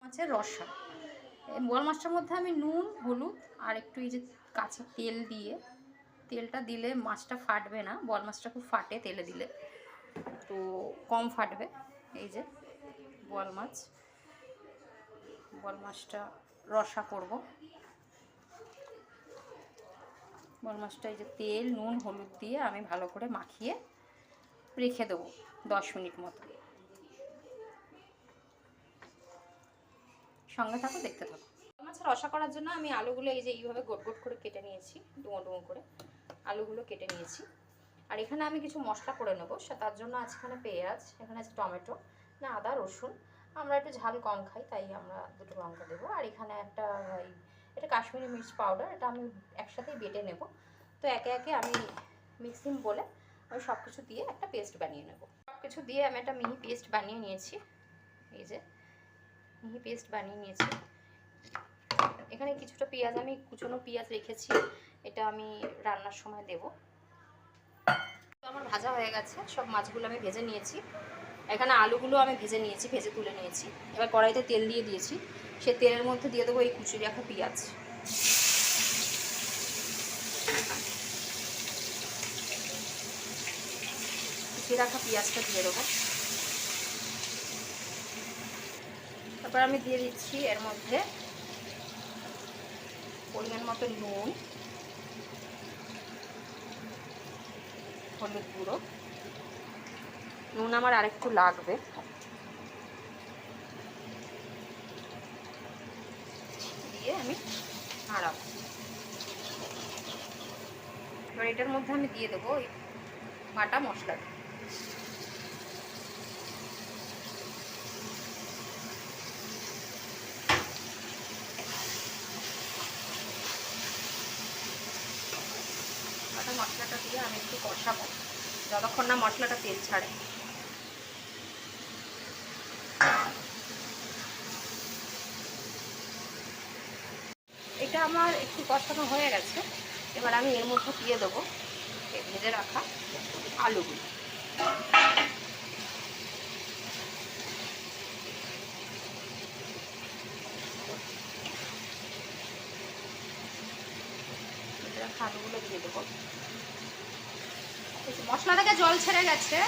মাছের রসা। এই বোয়াল মাছটার মধ্যে আমি নুন, হলুদ আর একটু এই যে কাঁচা তেল দিয়ে, তেলটা দিলে মাছটা ফাটবে না, বোয়াল মাছটা খুব ফাটে তেলে দিলে, তো কম ফাটবে। এই যে বোয়াল মাছটা রসা করব। বোয়াল মাছটা এই যে তেল, নুন, হলুদ দিয়ে আমি ভালো করে মাখিয়ে রেখে দেবো 10 মিনিট মতো। সঙ্গে থাকো, দেখতে থাকো। মাছের রসা করার জন্য আমি আলুগুলো এই যে এইভাবে গোট গোট করে কেটে নিয়েছি, ডুমো ডুমো করে আলুগুলো কেটে নিয়েছি। আর এখানে আমি কিছু মশলা করে নেবো, তার জন্য আছে এখানে পেঁয়াজ, এখানে আছে টমেটো, না আদা রসুন। আমরা একটু ঝাল কম খাই তাই আমরা 2টো লঙ্কা দেবো। আর এখানে একটা এটা কাশ্মীরি মির্চ পাউডার, এটা আমি একসাথেই বেটে নেব। তো একে একে আমি মিক্সিং বলে আমি সব কিছু দিয়ে একটা পেস্ট বানিয়ে নেব। সব কিছু দিয়ে আমি একটা মিহি পেস্ট বানিয়ে নিয়েছি। এই যে মিহি পেস্ট বানিয়ে নিয়েছি। এখানে কিছুটা পেঁয়াজ, আমি কুচনো পেঁয়াজ রেখেছি, এটা আমি রান্নার সময় দেব। আমার ভাজা হয়ে গেছে, সব মাছগুলো আমি ভেজে নিয়েছি। এখানে আলুগুলো আমি ভেজে নিয়েছি, ভেজে তুলে নিয়েছি। এবার কড়াইতে তেল দিয়ে দিয়েছি, সে তেলের মধ্যে দিয়ে দেবো এই কুচিয়ে রাখা পেঁয়াজ। কুচিয়ে রাখা পেঁয়াজটা দিয়ে দেবো। তারপর আমি দিয়ে দিচ্ছি এর মধ্যে পরিমাণ মতো নুন, হলুদ গুঁড়ো, নুন আমার আরেকটু লাগবে, দিয়ে আমি নাড়াবো। এবার এটার মধ্যে আমি দিয়ে দেবো ওই বাটা মশলাটা। বাটা মশলাটা দিয়ে আমি একটু কষাবো যতক্ষণ না মশলাটা তেল ছাড়ে। এটা আমার একটু কষানো হয়ে গেছে। এবার আমি এর মধ্যে দিয়ে দেবো ভেজে রাখা আলুগুলো। ভেজে রাখা আলুগুলো দিয়ে দেবো। মশলা থেকে জল ছেড়ে গেছে,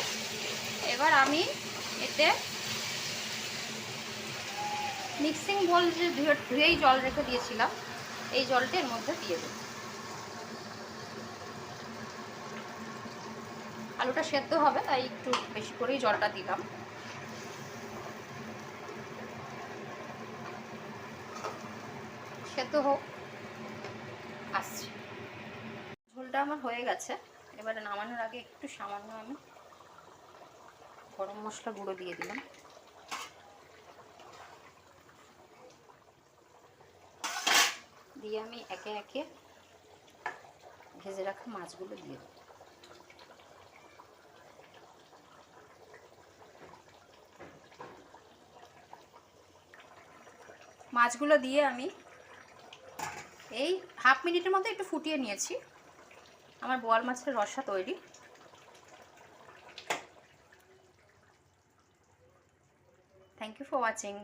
এবার আমি এতে মিক্সিং বোল যে ধুয়েই জল রেখে দিয়েছিলাম, এই জলটা এর মধ্যে দিয়ে দেবো। আলুটা সেদ্ধ হবে তাই একটু বেশি করেই জলটা দিলাম। সেদ্ধ হোক, আসছে। ঝোলটা আমার হয়ে গেছে। এবারে নামানোর আগে একটু সামান্য আমি গরম মশলা গুঁড়ো দিয়ে দিলাম। দিয়ে আমি একে একে ভেজে রাখা মাছগুলো দিয়ে দেবো। মাছগুলো দিয়ে আমি এই হাফ মিনিটের মতো একটু ফুটিয়ে নিয়েছি। আমার বোয়াল মাছের রসা তৈরি। Thank you for watching.